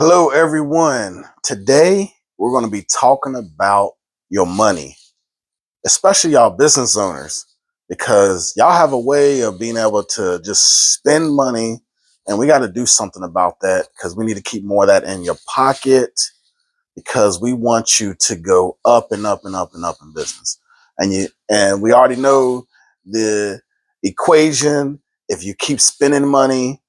Hello, everyone. Today, we're going to be talking about your money, especially y'all business owners, because y'all have a way of being able to just spend money. And we got to do something about that because we need to keep more of that in your pocket because we want you to go up and up and up and up in business. And we already know the equation. If you keep spending money,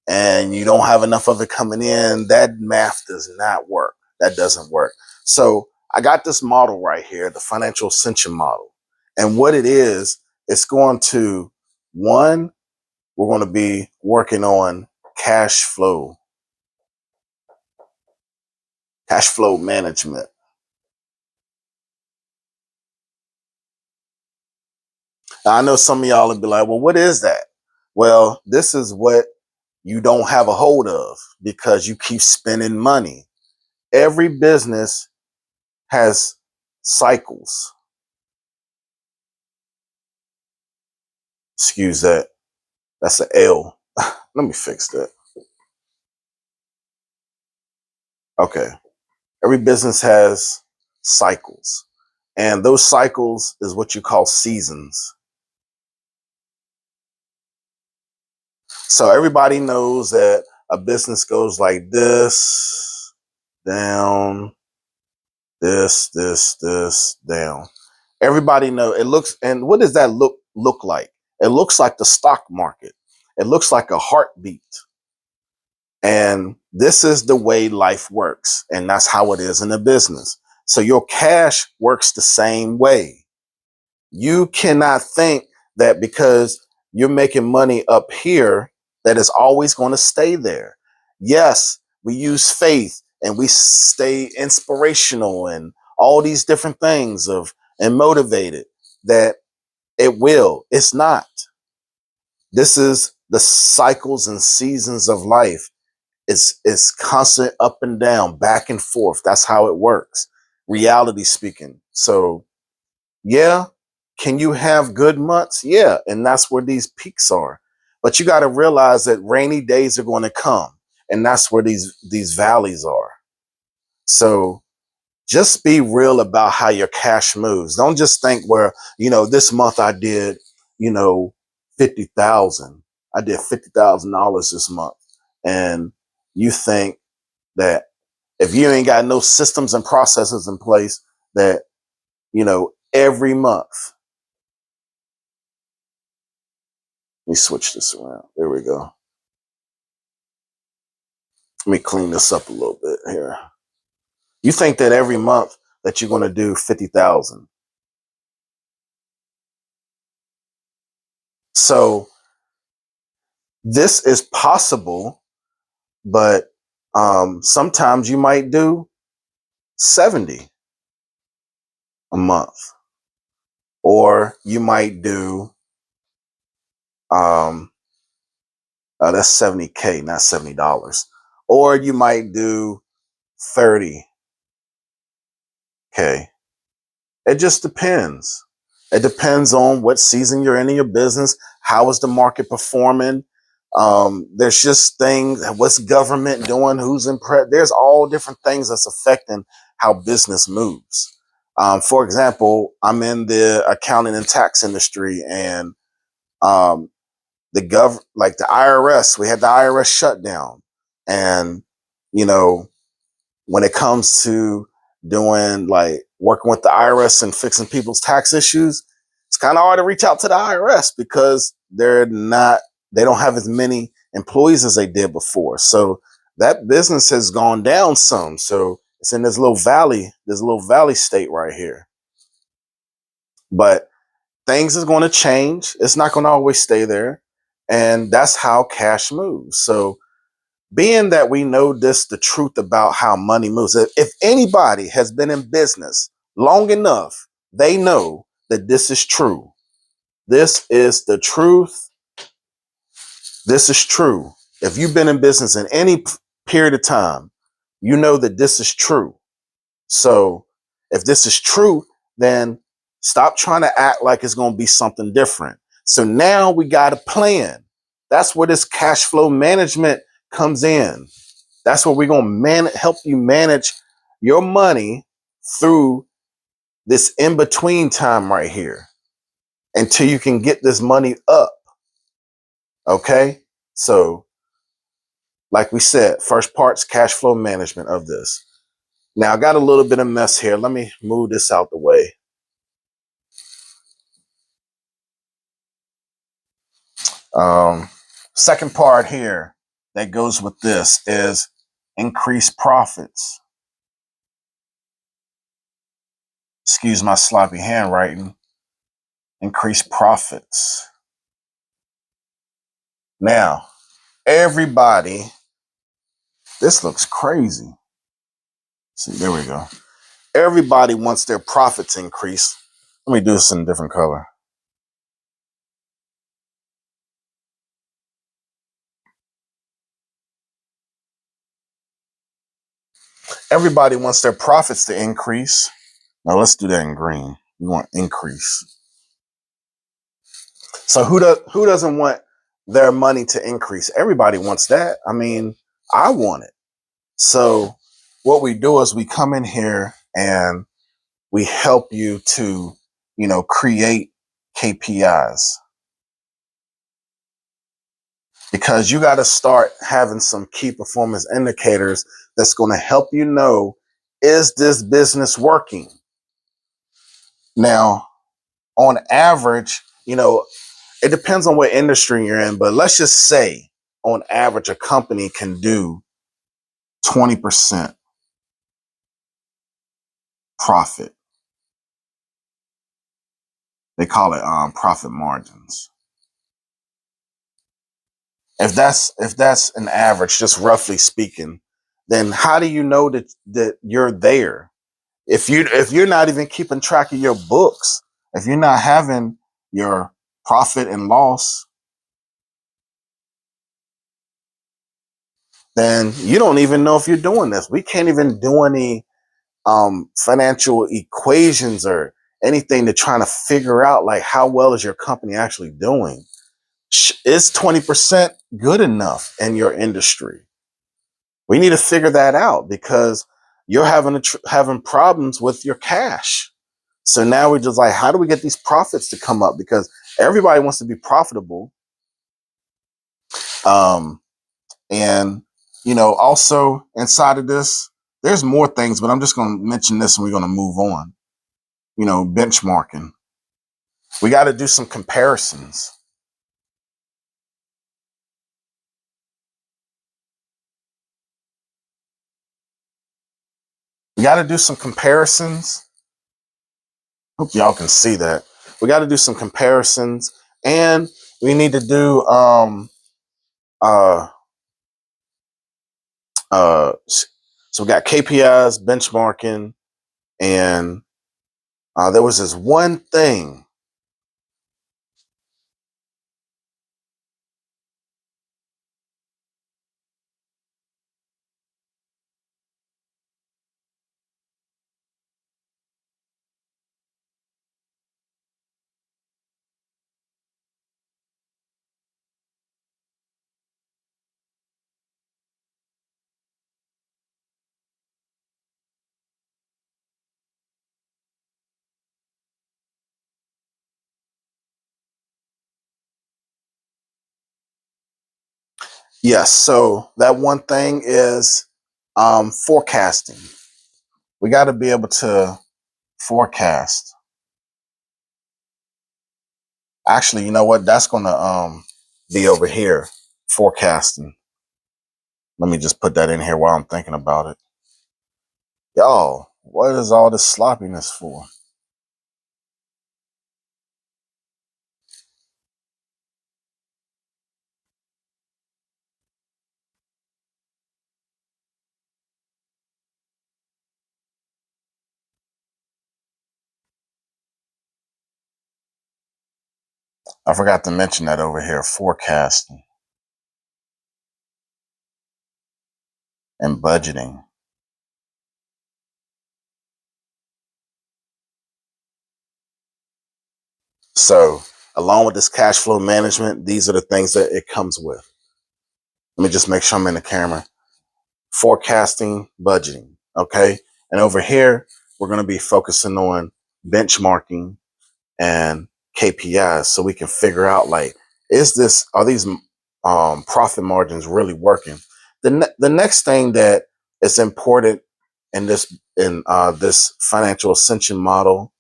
and you don't have enough of it coming in, that math does not work. That doesn't work. So I got this model right here, the financial ascension model. And what it is, it's going to, one, we're going to be working on cash flow management. Now, I know some of y'all will be like, well, what is that? Well, this is what you don't have a hold of because you keep spending money. Every business has cycles. Excuse that. That's an L. Let me fix that. Okay. Every business has cycles. And those cycles is what you call seasons. So everybody knows that a business goes like this, down, this, down. Everybody know it looks, and what does that look like? It looks like the stock market. It looks like a heartbeat. And this is the way life works. And that's how it is in a business. So your cash works the same way. You cannot think that because you're making money up here, that it's always going to stay there. Yes, we use faith and we stay inspirational and all these different things of and motivated that it will. It's not. This is the cycles and seasons of life. It's constant up and down, back and forth. That's how it works, reality speaking. So yeah, can you have good months? Yeah, and that's where these peaks are. But you got to realize that rainy days are going to come, and that's where these valleys are. So just be real about how your cash moves. Don't just think where, this month I did, 50,000. I did $50,000 this month. And you think that if you ain't got no systems and processes in place that, every month, let me switch this around. There we go. Let me clean this up a little bit here. You think that every month that you're going to do 50,000. So this is possible, but sometimes you might do 70 a month, or you might do um, that's 70K, not $70, or you might do 30K. It just depends. It depends on what season you're in your business. How is the market performing? There's just things. What's government doing? Who's in prep? There's all different things that's affecting how business moves. For example, I'm in the accounting and tax industry, and um, like the IRS, we had the IRS shutdown, and you know when it comes to doing like working with the IRS and fixing people's tax issues, it's kind of hard to reach out to the IRS because they don't have as many employees as they did before. So that business has gone down some. So it's in this little valley state right here. But things is going to change. It's not going to always stay there. And that's how cash moves. So being that we know the truth about how money moves, if anybody has been in business long enough, they know that this is true. This is the truth. This is true. If you've been in business in any period of time, you know that this is true. So if this is true, then stop trying to act like it's going to be something different. So now we got a plan. That's where this cash flow management comes in. That's what we're going to help you manage your money through this in between time right here until you can get this money up. Okay. So, like we said, first part's cash flow management of this. Now, I got a little bit of mess here. Let me move this out the way. Second part here that goes with this is increase profits. Excuse my sloppy handwriting. Increase profits. Now, everybody, this looks crazy. See, there we go. Everybody wants their profits increased. Let me do this in a different color. Everybody wants their profits to increase. Now let's do that in green. We want increase. So who doesn't want their money to increase? Everybody wants that. I mean, I want it. So what we do is we come in here and we help you to, create KPIs, because you got to start having some key performance indicators that's going to help you know, is this business working? Now, on average, it depends on what industry you're in, but let's just say on average, a company can do 20% profit. They call it profit margins. If that's an average, just roughly speaking, then how do you know that you're there? If you're not even keeping track of your books, if you're not having your profit and loss, then you don't even know if you're doing this. We can't even do any financial equations or anything to trying to figure out like how well is your company actually doing. Is 20% good enough in your industry? We need to figure that out because you're having problems with your cash. So now we're just like, how do we get these profits to come up? Because everybody wants to be profitable. Um, and also inside of this, there's more things, but I'm just going to mention this and we're going to move on. Benchmarking. We got to do some comparisons. We got to do some comparisons. Hope y'all can see that. We got to do some comparisons, and we need to do uh so we got KPIs, benchmarking, and there was this one thing. Yes, so that one thing is forecasting. We got to be able to forecast. Actually, you know what? That's going to be over here, forecasting. Let me just put that in here while I'm thinking about it. Y'all, what is all this sloppiness for? I forgot to mention that over here, forecasting and budgeting. So, along with this cash flow management, these are the things that it comes with. Let me just make sure I'm in the camera. forecasting, budgeting. Okay. And over here, we're going to be focusing on benchmarking and KPIs so we can figure out like, are these profit margins really working? The next thing that is important in this financial ascension model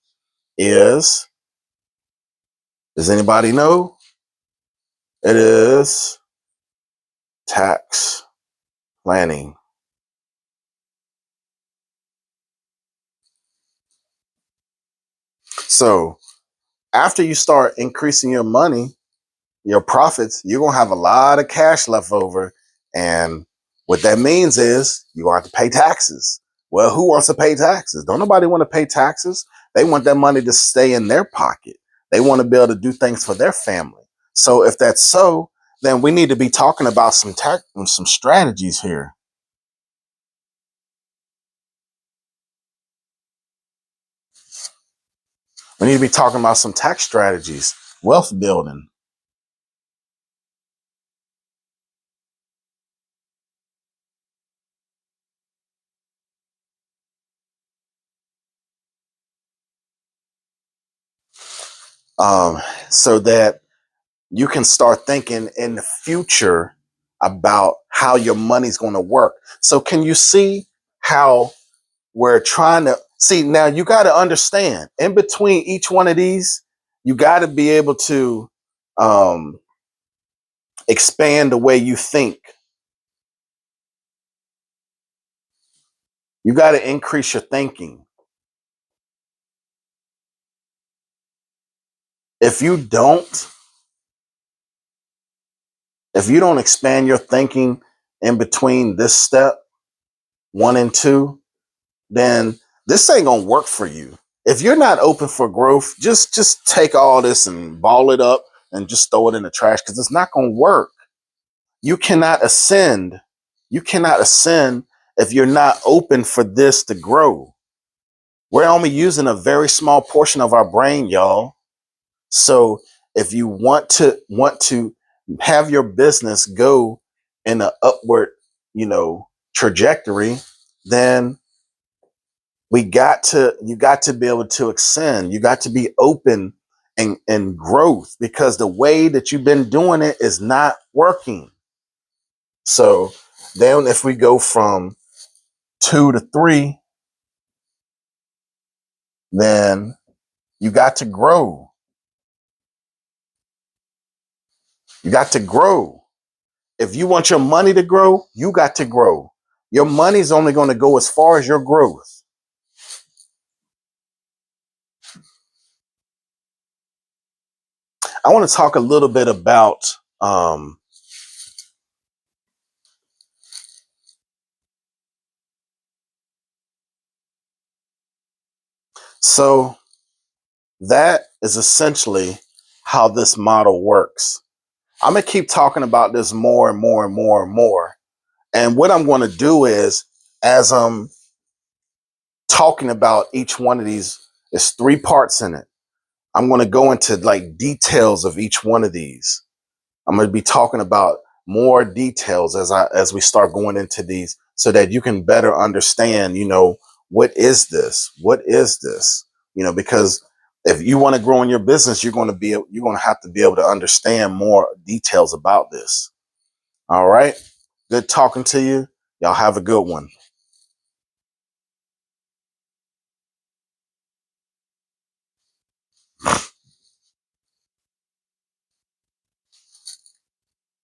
is, does anybody know? It is tax planning. So after you start increasing your money, your profits, you're going to have a lot of cash left over. And what that means is you're going to have to pay taxes. Well, who wants to pay taxes? Don't nobody want to pay taxes. They want that money to stay in their pocket. They want to be able to do things for their family. So if that's so, then we need to be talking about some strategies here. We need to be talking about some tax strategies, wealth building. Um, so that you can start thinking in the future about how your money's going to work. So can you see how we're trying to see now? You got to understand in between each one of these, you got to be able to um, expand the way you think. You got to increase your thinking. If you don't, if you don't expand your thinking in between this step 1 and 2, then this ain't gonna work for you. If you're not open for growth, just take all this and ball it up and just throw it in the trash because it's not gonna work. You cannot ascend. You cannot ascend if you're not open for this to grow. We're only using a very small portion of our brain, y'all. So if you want to have your business go in an upward, trajectory, then you got to be able to ascend. You got to be open and growth because the way that you've been doing it is not working. So then if we go from 2 to 3, then you got to grow. You got to grow. If you want your money to grow, you got to grow. Your money's only going to go as far as your growth. I want to talk a little bit about so that is essentially how this model works. I'm going to keep talking about this more and more and more and more. And what I'm going to do is, as I'm talking about each one of these, there's 3 parts in it. I'm going to go into like details of each one of these. I'm going to be talking about more details as we start going into these so that you can better understand, what is this? What is this? Because if you want to grow in your business, you're going to have to be able to understand more details about this. All right. Good talking to you. Y'all have a good one.